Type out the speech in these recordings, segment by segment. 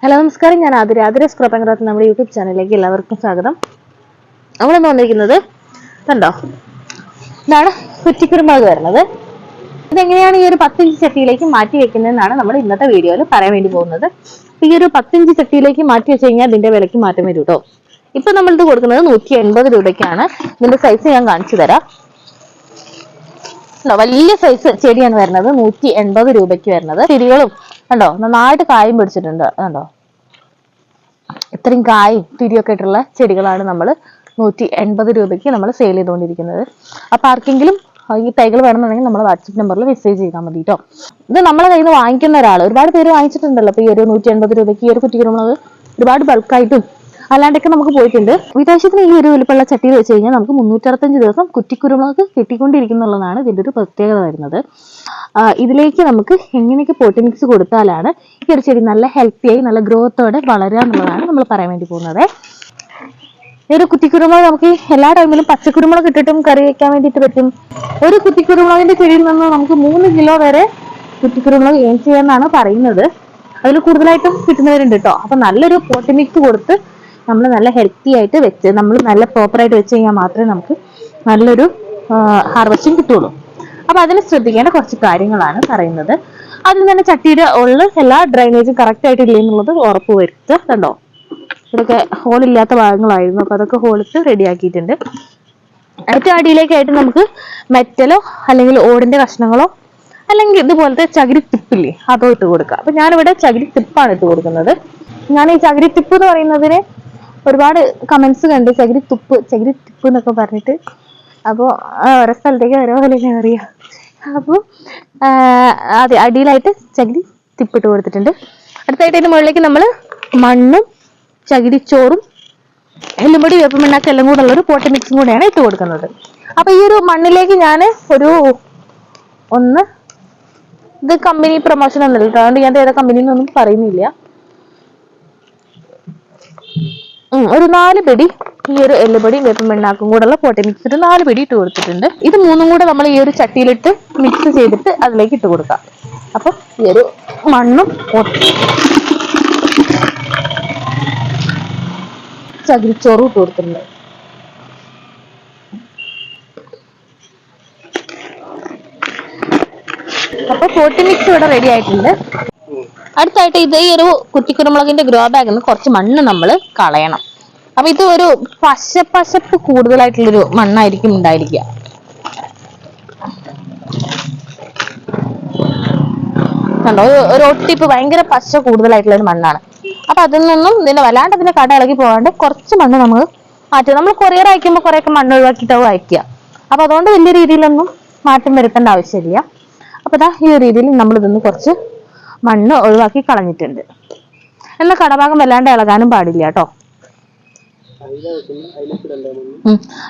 Hello നമസ്കാരം, ഞാൻ ആതിരാസ് പ്രപങ്കരാത്ത് നമ്മുടെ യൂട്യൂബ് ചാനലിലേക്ക് എല്ലാവർക്കും സ്വാഗതം. നമ്മളിന്ന് വന്നിരിക്കുന്നത് കണ്ടോ, ഇതാണ് കുറ്റിക്കുരുമുളക് വരുന്നത്. ഇതെങ്ങനെയാണ് ഈ ഒരു 10 ഇഞ്ച് ചട്ടിയിലേക്ക് മാറ്റി വെക്കുന്നതെന്നാണ് നമ്മൾ ഇന്നത്തെ വീഡിയോയിൽ പറയാൻ വേണ്ടി പോകുന്നത്. ഈ ഒരു 10 ഇഞ്ച് ചട്ടിയിലേക്ക് മാറ്റി വെച്ച് കഴിഞ്ഞാൽ ഇതിന്റെ വിലയ്ക്ക് മാറ്റം വരും കേട്ടോ. ഇപ്പൊ നമ്മളിത് കൊടുക്കുന്നത് 180 രൂപയ്ക്കാണ്. ഇതിന്റെ സൈസ് ഞാൻ കാണിച്ചു തരാം. വലിയ സൈസ് ചെടിയാണ് വരുന്നത്, 180 രൂപയ്ക്ക് വരുന്നത്. ചെടികളും കണ്ടോ നന്നായിട്ട് കായും പിടിച്ചിട്ടുണ്ട്. കണ്ടോ, ഇത്രയും കായും തിരിയൊക്കെ ആയിട്ടുള്ള ചെടികളാണ് നമ്മൾ 180 രൂപയ്ക്ക് നമ്മൾ സെയിൽ ചെയ്തുകൊണ്ടിരിക്കുന്നത്. അപ്പൊ ആർക്കെങ്കിലും ഈ തൈകൾ വേണമെന്നുണ്ടെങ്കിൽ നമ്മൾ വാട്സപ്പ് നമ്പറിൽ മെസ്സേജ് ചെയ്താൽ മതി കേട്ടോ. ഇത് നമ്മളെ കയ്യിൽ നിന്ന് വാങ്ങിക്കുന്ന ഒരാൾ ഒരുപാട് പേര് വാങ്ങിച്ചിട്ടുണ്ടല്ലോ. അപ്പൊ ഈ ഒരു 180 രൂപയ്ക്ക് ഈ ഒരു കുറ്റിക്കുരുമുളക് ഒരുപാട് ബൾക്കായിട്ടും അല്ലാണ്ടൊക്കെ നമുക്ക് പോയിട്ടുണ്ട്. വീട്ടാവശ്യത്തിന് ഈ ഒരു വലുപ്പമുള്ള ചട്ടിയിൽ വെച്ച് കഴിഞ്ഞാൽ നമുക്ക് 365 ദിവസം കുറ്റിക്കുരുമുളക് കിട്ടിക്കൊണ്ടിരിക്കുന്നുള്ളതാണ് ഇതിന്റെ ഒരു പ്രത്യേകത വരുന്നത്. ഇതിലേക്ക് നമുക്ക് എങ്ങനെയൊക്കെ പോട്ടി മിക്സ് കൊടുത്താലാണ് ഈ ഒരു ചെടി നല്ല ഹെൽത്തിയായി നല്ല ഗ്രോത്തോടെ വളരുക എന്നുള്ളതാണ് നമ്മൾ പറയാൻ വേണ്ടി പോകുന്നത്. ഈ ഒരു കുറ്റിക്കുരുമുളക് നമുക്ക് എല്ലാ ടൈമിലും പച്ചക്കുരുമുളക് ഇട്ടിട്ടും കറി വെക്കാൻ വേണ്ടിയിട്ട് പറ്റും. ഒരു കുറ്റിക്കുരുമുളകിന്റെ ചെടിയിൽ നിന്ന് നമുക്ക് 3 കിലോ വരെ കുറ്റിക്കുരുമുളക് ഏൺ ചെയ്യാന്നാണ് പറയുന്നത്. അതിൽ കൂടുതലായിട്ടും കിട്ടുന്നവരുണ്ട് കേട്ടോ. അപ്പൊ നല്ലൊരു പോട്ടി മിക്സ് കൊടുത്ത് നമ്മൾ നല്ല ഹെൽത്തി ആയിട്ട് വെച്ച് നമ്മൾ നല്ല പ്രോപ്പറായിട്ട് വെച്ച് കഴിഞ്ഞാൽ മാത്രമേ നമുക്ക് നല്ലൊരു ഹാർവസ്റ്റിംഗ് കിട്ടുള്ളൂ. അപ്പൊ അതിന് ശ്രദ്ധിക്കേണ്ട കുറച്ച് കാര്യങ്ങളാണ് പറയുന്നത്. അതിൽ തന്നെ ചട്ടിയുടെ ഉള്ള എല്ലാ ഡ്രൈനേജും കറക്റ്റ് ആയിട്ട് ഇല്ല എന്നുള്ളത് ഉറപ്പ് വരുത്തുക. കണ്ടോ, ഇതൊക്കെ ഹോളില്ലാത്ത ഭാഗങ്ങളായിരുന്നു. അപ്പൊ അതൊക്കെ ഹോളിട്ട് റെഡിയാക്കിയിട്ടുണ്ട്. ഏറ്റവും അടിയിലേക്കായിട്ട് നമുക്ക് മെറ്റലോ അല്ലെങ്കിൽ ഓടിന്റെ കഷ്ണങ്ങളോ അല്ലെങ്കിൽ ഇതുപോലത്തെ ചകിരി തിപ്പില്ലേ അതോ ഇട്ട് കൊടുക്കുക. അപ്പൊ ഞാനിവിടെ ചകിരി തിപ്പാണ് ഇട്ട് കൊടുക്കുന്നത്. ഞാൻ ഈ ചകിരി തിപ്പ് എന്ന് പറയുന്നതിന് ഒരുപാട് കമന്റ്സ് കണ്ട് ചകിരി തിപ്പ് എന്നൊക്കെ പറഞ്ഞിട്ട്. അപ്പോൾ ഓരോ സ്ഥലത്തേക്ക് ഓരോ പോലെ അറിയാം. അപ്പോൾ അതെ, അടിയിലായിട്ട് ചകിരി തിപ്പിട്ട് കൊടുത്തിട്ടുണ്ട്. അടുത്തായിട്ട് അതിന്റെ മുകളിലേക്ക് നമ്മൾ മണ്ണും ചകിരിച്ചോറും എല്ലുംപൊടി വേപ്പമണ്ണാക്ക് എല്ലാം കൂടെ ഉള്ളൊരു പോട്ടി മിക്സും കൂടെയാണ് ഇട്ട് കൊടുക്കുന്നത്. അപ്പൊ ഈ ഒരു മണ്ണിലേക്ക് ഞാൻ ഇത് കമ്പനി പ്രൊമോഷൻ ഒന്നുമില്ല, അതുകൊണ്ട് ഞാൻ ഏതാ കമ്പനിന്നൊന്നും പറയുന്നില്ല. ഒരു 4 പിടി ഈ ഒരു എല്ലുപൊടി വേപ്പും വെണ്ണാക്കും കൂടെ ഉള്ള പോട്ടി മിക്സ് 4 പിടി ഇട്ട് കൊടുത്തിട്ടുണ്ട്. ഇത് 3ഉം കൂടെ നമ്മൾ ഈ ഒരു ചട്ടിയിലിട്ട് മിക്സ് ചെയ്തിട്ട് അതിലേക്ക് ഇട്ട് കൊടുക്കാം. അപ്പൊ ഈ ഒരു മണ്ണും ചകിരിച്ചോറും ഇട്ട് കൊടുത്തിട്ടുണ്ട്. അപ്പൊ പോട്ടി മിക്സ് ഇവിടെ റെഡി ആയിട്ടുണ്ട്. അടുത്തായിട്ട് ഇത് ഈ ഒരു കുറ്റിക്കുരുമുളകിന്റെ ഗ്രോ ബാഗിൽ നിന്ന് കുറച്ച് മണ്ണ് നമ്മൾ കളയണം. അപ്പൊ ഇത് ഒരു പശപ്പ് കൂടുതലായിട്ടുള്ളൊരു മണ്ണായിരിക്കും ഉണ്ടായിരിക്കുക. കണ്ടോ, ഒരു ഒട്ടിപ്പ് ഭയങ്കര പശ കൂടുതലായിട്ടുള്ള ഒരു മണ്ണാണ്. അപ്പൊ അതിൽ നിന്നും വല്ലാണ്ട് ഇതിന്റെ കട ഇളകി പോകാണ്ട് കുറച്ച് മണ്ണ് നമ്മൾ മാറ്റുക. നമ്മൾ കൊറിയർ അയക്കുമ്പോൾ കുറെയൊക്കെ മണ്ണ് ഒഴിവാക്കിയിട്ടാവും അയക്കുക. അപ്പൊ അതുകൊണ്ട് വലിയ രീതിയിലൊന്നും മാറ്റം വരുത്തേണ്ട ആവശ്യമില്ല. അപ്പൊ ഈ ഒരു രീതിയിൽ നമ്മൾ ഇതൊന്ന് കുറച്ച് മണ്ണ് ഒഴിവാക്കി കളഞ്ഞിട്ടുണ്ട്. എന്നാൽ കടഭാഗം വല്ലാണ്ട് ഇളകാനും പാടില്ല കേട്ടോ.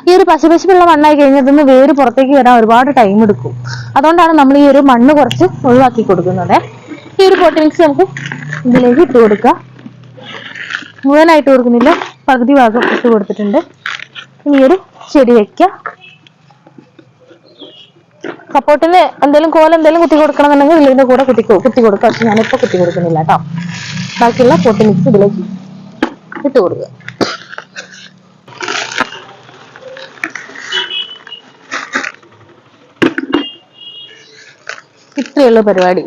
ഈ ഒരു പശുള്ള മണ്ണായി കഴിഞ്ഞാൽ ഇതിന് വേര് പുറത്തേക്ക് വരാൻ ഒരുപാട് ടൈം എടുക്കും. അതുകൊണ്ടാണ് നമ്മൾ ഈ ഒരു മണ്ണ് കുറച്ച് ഒഴിവാക്കി കൊടുക്കുന്നത്. ഈ ഒരു പോട്ടി മിക്സ് നമുക്ക് ഇതിലേക്ക് ഇട്ട് കൊടുക്കാം. മുഴുവനായിട്ട് കൊടുക്കുന്നില്ല, പകുതി ഭാഗം ഇട്ട് കൊടുത്തിട്ടുണ്ട്. ഇനി ഒരു ചെടി വെക്കാം. സപ്പോർട്ടിന് എന്തെങ്കിലും എന്തെങ്കിലും കുത്തി കൊടുക്കണമെന്നുണ്ടെങ്കിൽ ഇതിന്റെ കൂടെ കുത്തി കൊടുക്കുക. പക്ഷെ ഞാനിപ്പോ കുത്തി കൊടുക്കുന്നില്ല കേട്ടോ. ബാക്കിയുള്ള പോട്ടി മിക്സ് ഇതിലേക്ക് ഇട്ട് കൊടുക്കുക. ഇത്രയുള്ള പരിപാടി.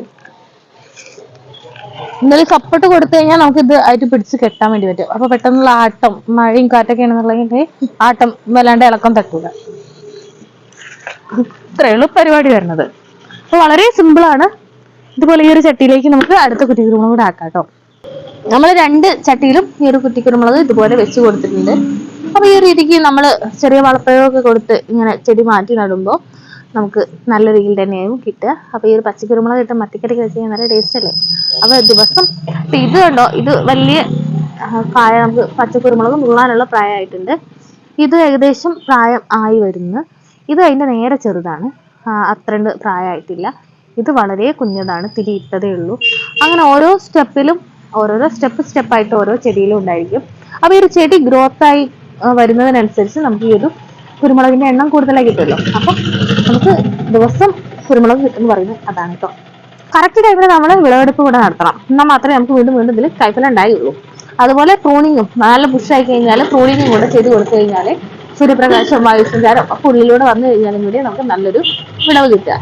എന്തായാലും സപ്പോർട്ട് കൊടുത്തു കഴിഞ്ഞാൽ നമുക്ക് ഇത് ആയിട്ട് പിടിച്ച് കെട്ടാൻ വേണ്ടി പറ്റും. അപ്പൊ പെട്ടെന്നുള്ള ആട്ടം, മഴയും കാറ്റൊക്കെ ആണെന്നുണ്ടെങ്കിൽ ആട്ടം വല്ലാണ്ട് ഇളക്കം തട്ടൂല. ഇത്രയുള്ള പരിപാടി വരുന്നത്. അപ്പൊ വളരെ സിമ്പിളാണ്. ഇതുപോലെ ഈ ഒരു ചട്ടിയിലേക്ക് നമുക്ക് അടുത്ത കുറ്റിക്കുരുമുളക് കൂടെ ആക്കാം കേട്ടോ. നമ്മൾ 2 ചട്ടിയിലും ഈ ഒരു കുറ്റിക്കുരുമുളക് ഇതുപോലെ വെച്ച് കൊടുത്തിട്ടുണ്ട്. അപ്പൊ ഈ രീതിക്ക് നമ്മൾ ചെറിയ വളപ്രയോഗമൊക്കെ കൊടുത്ത് ഇങ്ങനെ ചെടി മാറ്റി നടുമ്പോൾ നമുക്ക് നല്ല രീതിയിൽ തന്നെയാവും കിട്ടുക. അപ്പൊ ഈ ഒരു പച്ചക്കുരുമുളക് ഇട്ട് മത്തിക്കറിക്ക് വെച്ച് കഴിഞ്ഞാൽ നല്ല ടേസ്റ്റ് അല്ലേ. അപ്പൊ ദിവസം ഇത് കണ്ടോ, ഇത് വലിയ കായ, നമുക്ക് പച്ചക്കുരുമുളക് മുള്ളാനുള്ള പ്രായമായിട്ടുണ്ട്. ഇത് ഏകദേശം പ്രായം ആയി വരുന്നു. ഇത് അതിന്റെ നേരെ ചെറുതാണ്, അത്രണ്ട് പ്രായമായിട്ടില്ല. ഇത് വളരെ കുഞ്ഞതാണ്, തിരിയിട്ടതേ ഉള്ളൂ. അങ്ങനെ ഓരോ സ്റ്റെപ്പിലും ഓരോരോ സ്റ്റെപ്പായിട്ട് ഓരോ ചെടിയിലും ഉണ്ടായിരിക്കും. അപ്പൊ ഈ ഒരു ചെടി ഗ്രോത്തായി വരുന്നതിനനുസരിച്ച് നമുക്ക് ഈ ഒരു കുരുമുളകിന്റെ എണ്ണം കൂടുതലായി കിട്ടുമല്ലോ. അപ്പൊ നമുക്ക് ദിവസം കുരുമുളക് കിട്ടുമെന്ന് പറയുന്നത് അതാണ് കേട്ടോ. കറക്റ്റ് ടൈമിൽ നമ്മൾ വിളവെടുപ്പ് കൂടെ നടത്തണം. എന്നാൽ മാത്രമേ നമുക്ക് വീണ്ടും വീണ്ടും ഇതിൽ കായ്ഫലം ഉണ്ടായുള്ളൂ. അതുപോലെ പ്രൂണിങ്ങും നല്ല പുഷായി കഴിഞ്ഞാൽ പ്രൂണിങ്ങും കൂടെ ചെയ്ത് കൊടുത്തു കഴിഞ്ഞാൽ സൂര്യപ്രകാശം വായുസഞ്ചാരം ഒക്കെ ഉള്ളിലൂടെ വന്നു കഴിഞ്ഞാലും കൂടി നമുക്ക് നല്ലൊരു വിളവ് കിട്ടുക.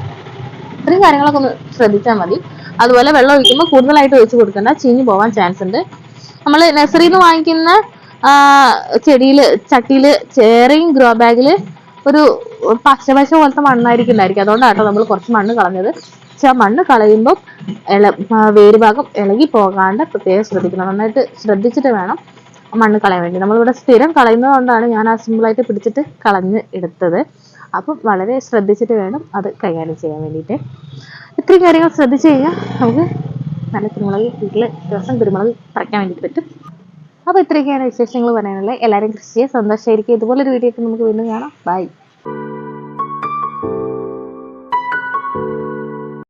ഇത്രയും കാര്യങ്ങളൊക്കെ ഒന്ന് ശ്രദ്ധിച്ചാൽ മതി. അതുപോലെ വെള്ളം ഒഴിക്കുമ്പോൾ കൂടുതലായിട്ട് ഒഴിച്ചു കൊടുക്കേണ്ട, ചീഞ്ഞു പോകാൻ ചാൻസ് ഉണ്ട്. നമ്മൾ നഴ്സറിയിൽ നിന്ന് വാങ്ങിക്കുന്ന ചെടിയിൽ ചട്ടിയിൽ ചേറയും ഗ്രോ ബാഗിൽ ഒരു പച്ച പോലത്തെ മണ്ണായിരിക്കും. അതുകൊണ്ടാട്ടോ നമ്മൾ കുറച്ച് മണ്ണ് കളഞ്ഞത്. പക്ഷെ ആ മണ്ണ് കളയുമ്പോൾ വേര് ഭാഗം ഇളകി പോകാണ്ട് പ്രത്യേകം ശ്രദ്ധിക്കണം. നന്നായിട്ട് ശ്രദ്ധിച്ചിട്ട് വേണം മണ്ണ് കളയാൻ വേണ്ടി. നമ്മളിവിടെ സ്ഥിരം കളയുന്നത് കൊണ്ടാണ് ഞാൻ ആ സിമ്പിളായിട്ട് പിടിച്ചിട്ട് കളഞ്ഞ് എടുത്തത്. അപ്പം വളരെ ശ്രദ്ധിച്ചിട്ട് വേണം അത് കൈകാര്യം ചെയ്യാൻ വേണ്ടിയിട്ട്. ഇത്രയും കാര്യങ്ങൾ ശ്രദ്ധിച്ചു കഴിഞ്ഞാൽ നമുക്ക് നല്ല കുരുമുളക് വീട്ടിൽ ദിവസം കുരുമുളക് പറിക്കാൻ വേണ്ടിയിട്ട് പറ്റും. അപ്പോൾ ഇത്രയൊക്കെയാണ് വിശേഷങ്ങൾ പറയാനുള്ളത്. എല്ലാവരും കൃഷിയെ സന്തോഷമായിരിക്കും. ഇതുപോലൊരു വീഡിയോ ഒക്കെ നമുക്ക് വീണ്ടും കാണാം. ബൈ.